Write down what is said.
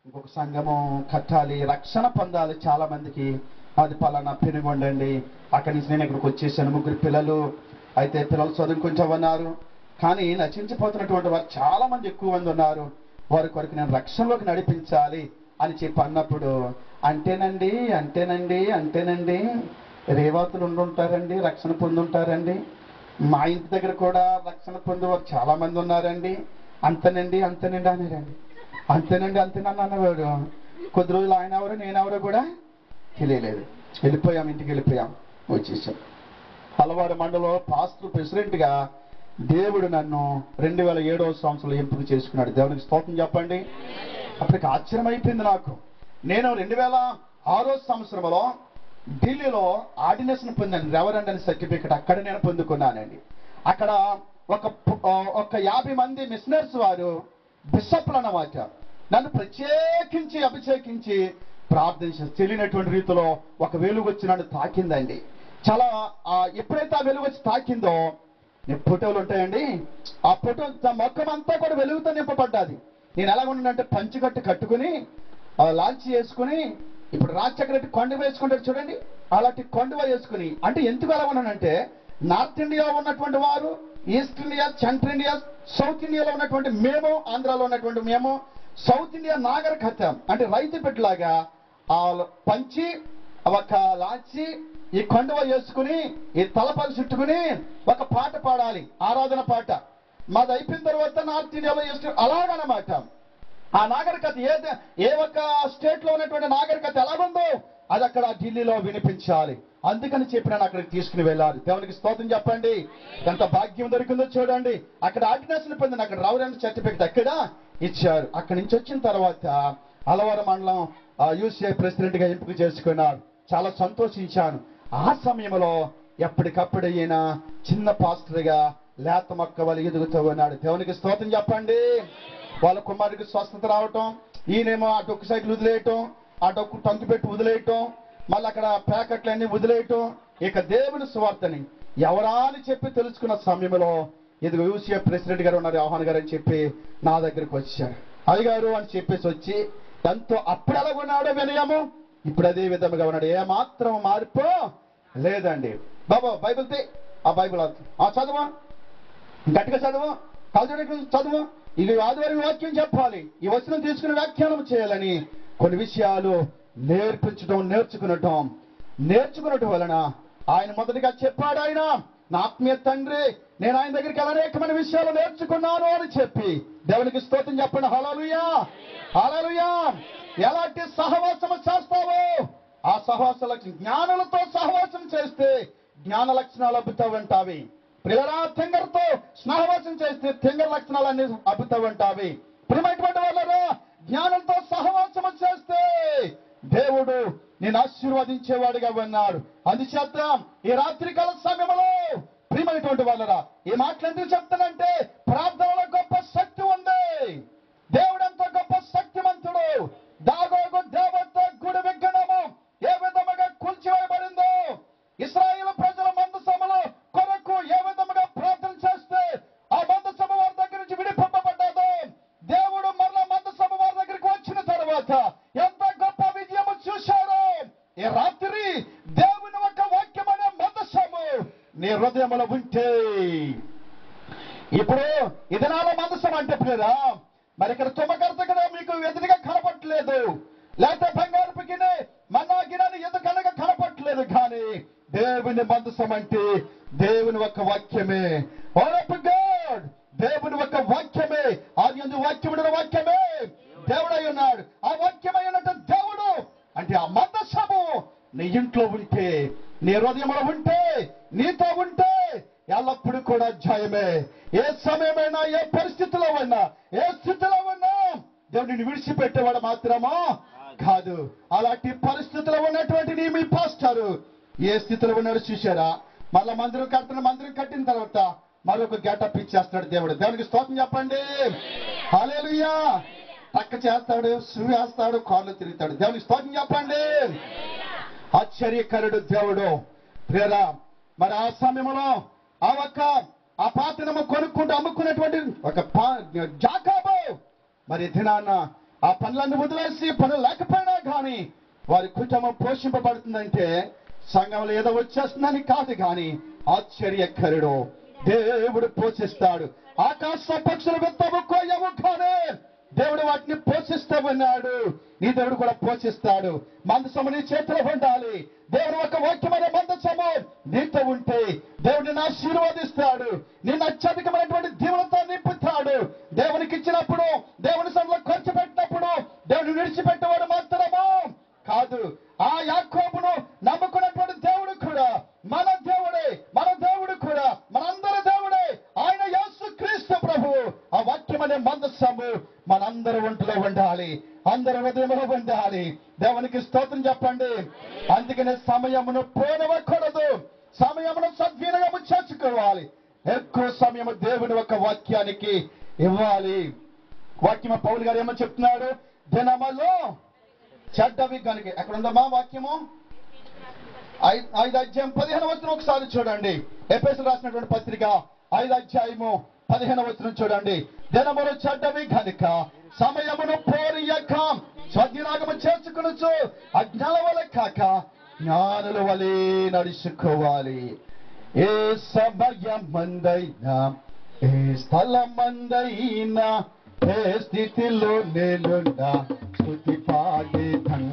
ఇంకొక సంఘము కట్టాలి, రక్షణ పొందాలి. చాలా మందికి అది పలానా పెనుగొండండి, అక్కడి నుంచి నేను ఇక్కడికి వచ్చేసాను, 3 పిల్లలు, అయితే పిల్లలు చదువుకుంటామన్నారు. కానీ నశించిపోతున్నటువంటి వారు చాలా మంది, ఎక్కువ మంది ఉన్నారు. వారి కొరకు నేను రక్షణలోకి నడిపించాలి అని చెప్పి అన్నప్పుడు, అంటేనండి అంటేనండి అంటేనండి రేవాతులు ఉండుంటారండి, రక్షణ పొందుంటారండి, మా ఇంటి దగ్గర కూడా రక్షణ పొందేవారు చాలా మంది ఉన్నారండి, అంతేనండి అంతేనండి అనేరండి. అంతేనండి అంతేనని అన్నవాడు కొద్ది రోజులు ఆయన ఎవరు నేనెవరో కూడా తెలియలేదు. వెళ్ళిపోయాం, ఇంటికి వెళ్ళిపోయాం, వచ్చేసాం. హలవారు మండలం పాస్టర్ ప్రెసిడెంట్గా దేవుడు నన్ను 2007వ సంవత్సరంలో ఎంపిక చేసుకున్నాడు. దేవునికి స్తోత్రం చెప్పండి. అప్పటికి ఆశ్చర్యం అయిపోయింది నాకు. నేను 2006వ సంవత్సరంలో ఢిల్లీలో ఆర్డినేషన్ పొందాను, రెవరెండ్ అని సర్టిఫికెట్ అక్కడ నేను పొందుకున్నానండి. అక్కడ ఒక 50 మంది మిషనరీస్ వారు, బిషప్లు అన్నమాట, నన్ను ప్రత్యేకించి అభిషేకించి ప్రార్థన తెలియనటువంటి రీతిలో ఒక వెలుగు వచ్చి నన్ను తాకిందండి. చాలా ఎప్పుడైతే ఆ వెలుగు వచ్చి తాకిందో, ఫోటోలు ఉంటాయండి, ఆ ఫోటో మొత్తం అంతా కూడా వెలుగుతో నింపబడ్డాది. నేను ఎలా ఉన్నానంటే పంచికట్టు కట్టుకుని, లాంచ్ చేసుకుని, ఇప్పుడు రాజశేఖర రెడ్డి కొండ వేసుకుంటారు చూడండి, అలాంటి కొండవ వేసుకుని, అంటే ఎందుకు ఎలా ఉన్నానంటే, నార్త్ ఇండియాలో ఉన్నటువంటి వారు, east India, central India, south ఇండియాలో ఉన్నటువంటి మేము, ఆంధ్రాలో ఉన్నటువంటి మేము, సౌత్ ఇండియా నాగరికత అంటే రైతు బిడ్డలాగా పంచి ఒక లాంచి ఈ కొండవ వేసుకుని, ఈ తలపలు చుట్టుకుని ఒక పాట పాడాలి, ఆరాధన పాట. మాది అయిపోయిన తర్వాత నార్త్ ఇండియాలో అలాగనమాట. ఆ నాగరికత ఏ ఒక్క స్టేట్ లో ఉన్నటువంటి నాగరికత ఎలాగుందో అది అక్కడ ఢిల్లీలో వినిపించాలి. అందుకని చెప్పి నన్ను అక్కడికి తీసుకుని వెళ్ళాలి. దేవునికి స్తోత్రం చెప్పండి. ఎంత భాగ్యం దొరికిందో చూడండి. అక్కడ ఆర్డినేషన్ పొందిన, అక్కడ రెవరెండ్ సర్టిఫికెట్ అక్కడ ఇచ్చారు. అక్కడి నుంచి వచ్చిన తర్వాత అలవారు మండలం యూసీఐ ప్రెసిడెంట్ గా ఎంపిక చేసుకున్నారు. చాలా సంతోషించాను. ఆ సమయంలో ఎప్పటికప్పుడు ఈయన చిన్న పాస్టర్గా లేత మొక్క వల్ల ఎదుగుతూ ఉన్నాడు. దేవునికి స్తోత్రం చెప్పండి. వాళ్ళ కుమారుడికి స్వస్థత రావటం, ఈయనేమో ఆ డొక్కు సైకిల్ వదిలేయటం, ఆ డొక్కు టంకి పెట్టి వదిలేయటం, మళ్ళీ అక్కడ ప్యాకెట్లన్నీ వదిలేయటం. ఇక దేవుని సువార్తని ఎవరా అని చెప్పి తెలుసుకున్న సమయంలో, ఇదిగో యూసీఎఫ్ ప్రెసిడెంట్ గారు ఉన్నారు, యోహాన్ గారు అని చెప్పి నా దగ్గరికి వచ్చారు. అయ్యగారు అని చెప్పేసి వచ్చి ఎంతో, అప్పుడు ఎలాగున్నాడో వినయము, ఇప్పుడు అదే విధముగా ఉన్నాడు. ఏమాత్రం మార్పు లేదండి. బాబా బైబిల్ తే, ఆ బైబిల్ చదువు, గట్టిగా చదువు, కాల్చడానికి చదువు, ఇది ఆదివారం వాక్యం చెప్పాలి, ఈ వచనం తీసుకుని వ్యాఖ్యానం చేయాలని కొన్ని విషయాలు నేర్చుకునటం వలన ఆయన మొదటిగా చెప్పాడు, ఆయన నా ఆత్మీయ తండ్రి, నేను ఆయన దగ్గరికి అనేకమైన విషయాలు నేర్చుకున్నాను అని చెప్పి దేవునికి స్తోత్రం చెప్పండి. హల్లెలూయా హల్లెలూయా. ఎలాంటి సహవాసము చేస్తావో ఆ సహవాస జ్ఞానులతో సహవాసం చేస్తే జ్ఞాన లక్షణాలు అబ్బుతా ఉంటావి. ప్రియరా, తెంగర్తో సహవాసం చేస్తే తెంగర లక్షణాలు అన్ని అబ్బుతా ఉంటావి. ప్రియమైనటువంటి వాళ్ళరా, జ్ఞానంతో సహవాసము చేస్తే దేవుడు నేను ఆశీర్వదించేవాడిగా ఉన్నాడు. అందుచేత ఈ రాత్రికాల సమయంలో ప్రియమైనటువంటి వాళ్ళరా, ఈ మాటలు ఎందుకు చెప్తానంటే, ప్రార్థనలో గొప్ప శక్తి ఉంది. దేవుడు ఎంత గొప్ప శక్తిమంతుడు. దాగోగు దేవత గుడి విగ్రహము ఏ విధముగా కూల్చివేయబడిందో, ఇశ్రాయేలు ప్రజల మందసములో కొరకు ఏ విధముగా ప్రార్థన చేస్తే ఆ మందసము వారి దగ్గర నుంచి విడిపింపబడ్డాదో, దేవుడు మరలా మందసము వారి దగ్గరికి వచ్చిన తర్వాత ఎంత గొప్ప విజయము చూశారో. ఈ రాత్రి దేవుని ఒక వాక్యం అనే మందసము నీ హృదయములో ఉంటే, ఇప్పుడు ఇదనాల మందసం అంటే ప్రియరా, మరి ఇక్కడ తుమ్మకర్త కదా మీకు ఎదురుగా కనపట్లేదు, లేకపోతే బంగారు గిన్నె మన్నా గిన్నెని ఎందుకనగా కనపట్లేదు, కానీ దేవుని మందసం అంటే దేవుని ఒక వాక్యమే. గాడ్, దేవుని ఒక వాక్యమే. ఆది వాక్యముడిన వాక్యమే దేవుడై ఉన్నాడు. ఆ వాక్యమైనట్టు దేవుడు అంటే ఆ మందసము నీ ఇంట్లో ఉంటే, నీ హృదయంలో ఉంటే, నీతో ఉంటే ఎల్లప్పుడూ కూడా జయమే. ఏ సమయమైనా, ఏ పరిస్థితిలో ఉన్నా, ఏ స్థితిలో ఉన్నా దేవుడిని విడిచిపెట్టేవాడు మాత్రమా కాదు. అలాంటి పరిస్థితిలో ఉన్నటువంటి మీ పాస్టర్ ఏ స్థితిలో ఉన్నాడు చూశారా? మళ్ళా మందిరం కట్టిన తర్వాత మరొక గెటప్ ఇచ్చేస్తాడు దేవుడు. దేవునికి స్తోత్రం చెప్పండి. హల్లెలూయా. పక్క చేస్తాడు, షూ వేస్తాడు, కాళ్ళు తిరుగుతాడు. దేవునికి స్తోత్రం చెప్పండి. ఆశ్చర్యకరుడు దేవుడు. ప్రియరా, మరి ఆ సమయంలో ఆ పాత్రను కొనుక్కుంటూ అమ్ముకున్నటువంటి ఒక జాకోబు మరి దినాన్న ఆ పనులన్నీ వదిలేసి పనులు లేకపోయినా కానీ వారి కుటుంబం పోషింపబడుతుందంటే సంఘంలో ఏదో వచ్చేస్తుందని కాదు కానీ ఆశ్చర్యకరుడు దేవుడు పోషిస్తాడు. ఆకాశ పక్షుల విత్తము కోయము కానీ దేవుడు వాటిని పోషిస్తూ ఉన్నాడు. నీ దేవుడు కూడా పోషిస్తాడు. మందసము నీ చేతిలో ఉండాలి. దేవుడు ఒక వాక్యమైన మందసము నీతో ఉంటే దేవుడు నిన్ను ఆశీర్వదిస్తాడు. నిన్ను అత్యధికమైనటువంటి దీవులతో నింపుతాడు. దేవునికి ఇచ్చినప్పుడు, దేవుని సన్నిధిలో ఖర్చు పెట్టినప్పుడు దేవుడు విడిచిపెట్టేవాడు మాత్రమో కాదు. ఆ యాకోబును నమ్ముకున్నటువంటి దేవుడు కూడా మన దేవుడే, మన దేవుడు కూడా మనందరి దేవుడే. ఆయన యేసుక్రీస్తు ప్రభువు. ఆ వాక్యం అనే మందసము మనందరి ఒంటిలో ఉండాలి, అందరి హృదయంలో ఉండాలి. దేవునికి స్తోత్రం చెప్పండి. అందుకనే సమయమును పోనవకూడదు, సమయమును సద్వినియోగం చేసుకోవాలి. ఎక్కువ సమయము దేవుని ఒక వాక్యానికి ఇవ్వాలి. వాక్యము పౌలు గారు ఏమని చెప్తున్నాడు? దినములో చెడ్డవి కనుక. ఎక్కడ ఉందమ్మా వాక్యము? 5:15 ఒకసారి చూడండి. ఎఫెసీయులకు రాసినటువంటి పత్రిక 5:15 చూడండి. దినములు చెడ్డవి కనుక సమయమును పోనీయక సద్వినియోగము చేసుకొనుచు అజ్ఞానుల వలె కాక జ్ఞానుల వలె నడుచుకోవాలి. ఏ సమయమందైనా, ఏ స్థలమందైనా, ఏ స్థితిలో నేనున్నా స్తుతి పాడేదం